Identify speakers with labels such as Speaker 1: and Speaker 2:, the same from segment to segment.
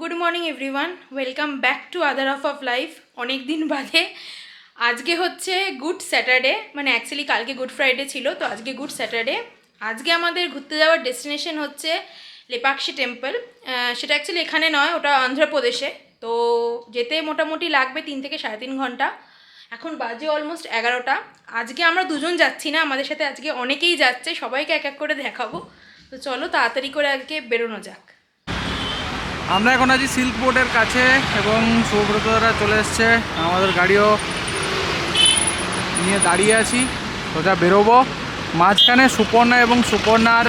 Speaker 1: Good morning everyone, welcome back to other half of life. অনেক দিন বাদে আজকে হচ্ছে গুড স্যাটারডে, মানে অ্যাকচুয়ালি কালকে গুড ফ্রাইডে ছিল, তো আজকে গুড স্যাটারডে। আজকে আমাদের ঘুরতে যাওয়ার ডেস্টিনেশন হচ্ছে লেপাক্ষী টেম্পল। সেটা অ্যাকচুয়ালি এখানে নয়, ওটা অন্ধ্রপ্রদেশে। তো যেতে মোটামুটি লাগবে 3 থেকে 3.5 ঘন্টা। এখন বাজে অলমোস্ট 11টা। আজকে আমরা দুজন যাচ্ছি না, আমাদের সাথে আজকে অনেকেই যাচ্ছে, সবাইকে এক এক করে দেখাবো। তো চলো তাড়াতাড়ি করে আজকে বেরোনো যাক।
Speaker 2: আমরা এখন আছি সিল্ক বোর্ডের কাছে এবং সুব্রতরা চলে এসছে, আমাদের গাড়িও নিয়ে দাঁড়িয়ে আছি, সোজা বেরোবো। মাঝখানে সুপর্ণা এবং সুপর্ণার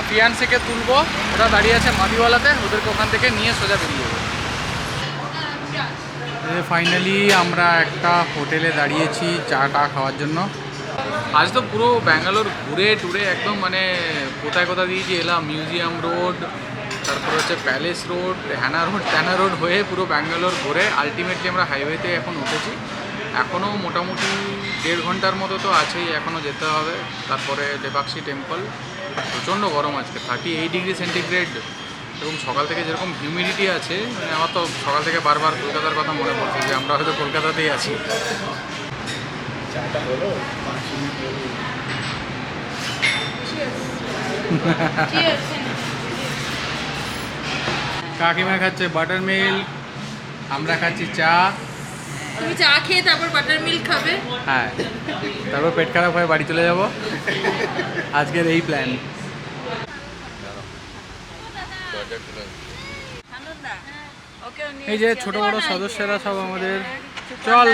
Speaker 2: ফিয়ান্সেকে তুলবো, ওরা দাঁড়িয়ে আছে মাদিওয়ালাতে, ওদেরকে ওখান থেকে নিয়ে সোজা বেরিয়ে যাবো। ফাইনালি আমরা একটা হোটেলে দাঁড়িয়েছি চা খাওয়ার জন্য। আজ তো পুরো ব্যাঙ্গালোর ঘুরে টুরে একদম মানে কোথায় কোথায় দিয়েছি এলাম, মিউজিয়াম রোড, তারপর হচ্ছে প্যালেস রোড, হ্যানা রোড, ট্যানা রোড হয়ে পুরো ব্যাঙ্গালোর ঘুরে আলটিমেটলি আমরা হাইওয়েতে এখন উঠেছি। এখনও মোটামুটি 1.5 ঘন্টার মতো তো আছেই, এখনও যেতে হবে। তারপরে লেপাক্ষী টেম্পল। প্রচণ্ড গরম আজকে, 38 ডিগ্রি সেন্টিগ্রেড, এবং সকাল থেকে যেরকম হিউমিডিটি আছে, মানে আমার তো সকাল থেকে বারবার কলকাতার কথা মনে পড়ছে যে আমরা হয়তো কলকাতাতেই আছি। কাকিমা খাচ্ছে বাটার মিল্ক, আমরা খাচ্ছি চা।
Speaker 1: তুমি চা খেয়ে তারপর বাটার মিল্ক খাবে?
Speaker 2: হ্যাঁ, তারপর পেট খারাপ হয়ে বাড়ি চলে যাব। আজকের এই প্ল্যান। এই যে ছোট বড় সদস্যরা সব আমাদের। চল,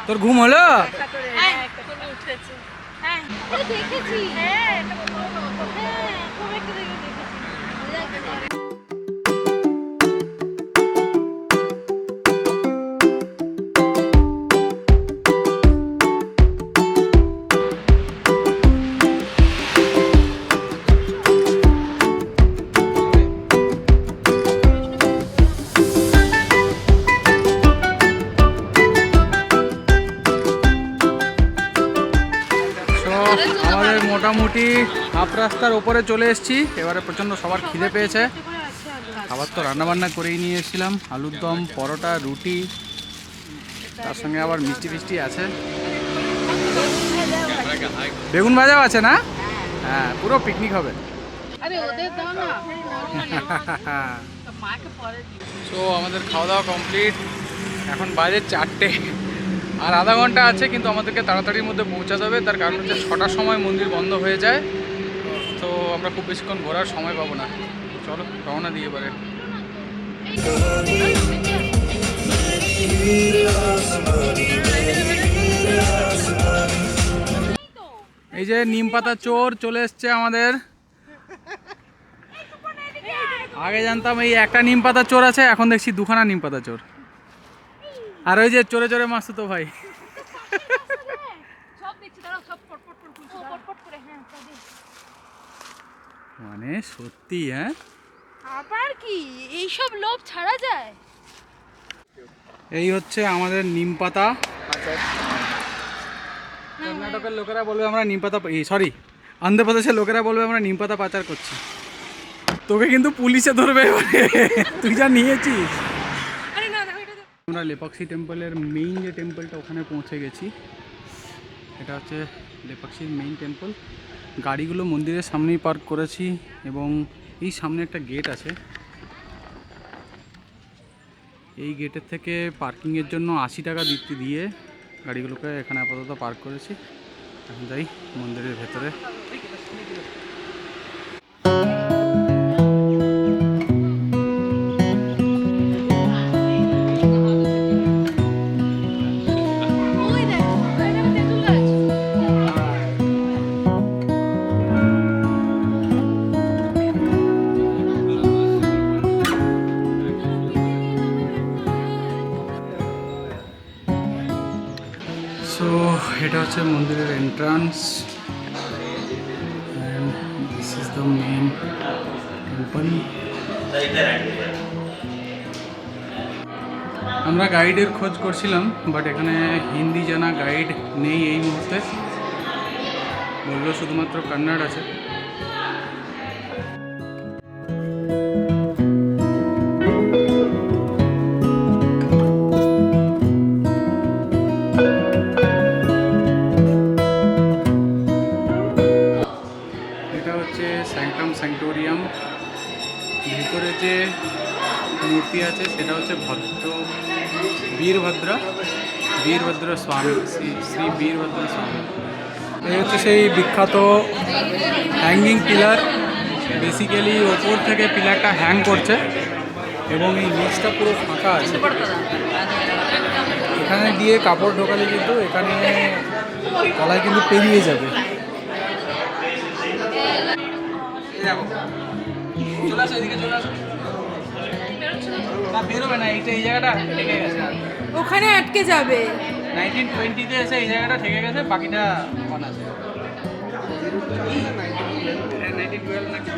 Speaker 2: তোর ঘুম হলো? আমাদের মোটামুটি হাফ রাস্তার ওপরে চলে এসেছি। এবারে প্রচণ্ড সবার খিদে পেয়েছে। খাবার তো রান্নাবান্না করেই নিয়ে এসেছিলাম, আলুর দম, পরোটা, রুটি, তার সঙ্গে আবার মিষ্টি ফিষ্টি আছে, বেগুন ভাজাও আছে না? হ্যাঁ, পুরো পিকনিক হবে। তো আমাদের খাওয়া দাওয়া কমপ্লিট, এখন বাজে 4টে, আর আধা ঘন্টা আছে, কিন্তু আমাদেরকে তাড়াতাড়ির মধ্যে পৌঁছাতে হবে। তার কারণ হচ্ছে 6টার সময় মন্দির বন্ধ হয়ে যায়, তো আমরা খুব বেশিক্ষণ ঘোরার সময় পাবো না। চলো রওনা দিয়ে এবারে। এই যে নিম পাতা চোর চলে এসছে আমাদের। আগে জানতাম এই একটা নিম পাতা চোর আছে, এখন দেখছি 2খানা নিম পাতা চোর। আর ওই যে চোরে চোরে মাসতো তো ভাই। মানে সত্যি, হ্যাঁ,
Speaker 1: আবার কি এইসব লোভ ছাড়া যায়?
Speaker 2: এই হচ্ছে আমাদের নিম পাতা। কর্ণাটকের লোকেরা বলবে আমরা নিম পাতা, সরি, অন্ধ্রপ্রদেশের লোকেরা বলবে আমরা নিম পাতা পাচার করছি। তোকে কিন্তু পুলিশে ধরবে এবারে, তুই যা নিয়েছিস। আমরা লেপাক্ষী টেম্পলের মেইন যে টেম্পলটা, ওখানে পৌঁছে গেছি। এটা হচ্ছে লেপাক্ষীর মেইন টেম্পল। গাড়িগুলো মন্দিরের সামনেই পার্ক করেছি, এবং এই সামনে একটা গেট আছে। এই গেটের থেকে পার্কিংয়ের জন্য 80 টাকা দিয়ে গাড়িগুলোকে এখানে আপাতত পার্ক করেছি। এখন যাই মন্দিরের ভেতরে। সো এটা হচ্ছে মন্দিরের entrance, and this is the main temple. আমরা গাইডের খোঁজ করছিলাম, বাট এখানে হিন্দি জানা গাইড নেই এই মুহূর্তে। বললো শুধুমাত্র কন্নড় আছে। স্যাংটাম স্যাংটোরিয়াম। ভিতরে যে মূর্তি আছে সেটা হচ্ছে বীরভদ্র স্বামী, শ্রী বীরভদ্র স্বামী। এই হচ্ছে সেই বিখ্যাত হ্যাঙ্গিং পিলার। বেসিক্যালি ওপর থেকে পিলারটা হ্যাং করছে এবং এই নিচটা পুরো ফাঁকা আছে। এখানে দিয়ে কাপড় ঢোকালে কিন্তু এখানে তলায় কিন্তু পেরিয়ে যাবে। চলে আসো, এদিকে চলে আসো। না, বেরোবে না, এই জায়গাটা ঠেকে গেছে।
Speaker 1: ওখানে আটকে যাবে।
Speaker 2: 1920-তে এসে এই জায়গাটা ঠেকে গেছে, বাকিটা অন আছে। 1912 না কি?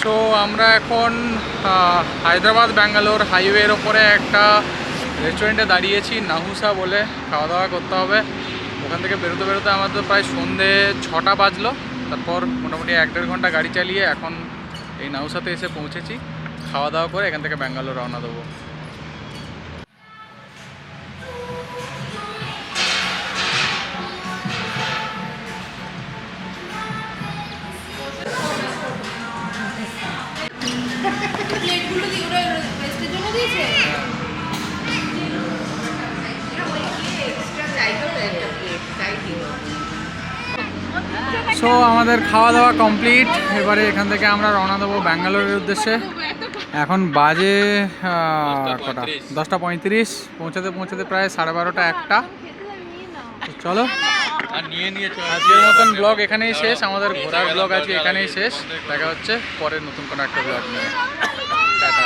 Speaker 2: সো আমরা এখন হায়দ্রাবাদ ব্যাঙ্গালোর হাইওয়ের ওপরে একটা রেস্টুরেন্টে দাঁড়িয়েছি, নাহুসা বলে। খাওয়া দাওয়া করতে হবে। ওখান থেকে বেরোতে বেরোতে আমাদের প্রায় সন্ধে 6টা বাজলো। তারপর মোটামুটি 1-1.5 ঘন্টা গাড়ি চালিয়ে এখন এই নাহুসাতে এসে পৌঁছেছি। খাওয়া দাওয়া করে এখান থেকে ব্যাঙ্গালোর রওনা দেবো। সো আমাদের খাওয়া দাওয়া কমপ্লিট। এবারে এখান থেকে আমরা রওনা দেবো ব্যাঙ্গালোরের উদ্দেশ্যে। এখন বাজে কটা, 10টা 35। পৌঁছাতে পৌঁছাতে প্রায় 12:30 1টা। চলো আজকের মতন ব্লগ এখানেই শেষ, আমাদের ঘোরার ব্লগ আজকে এখানেই শেষ। দেখা হচ্ছে পরের নতুন কোনো একটা ব্লগ নিয়ে। টাটা।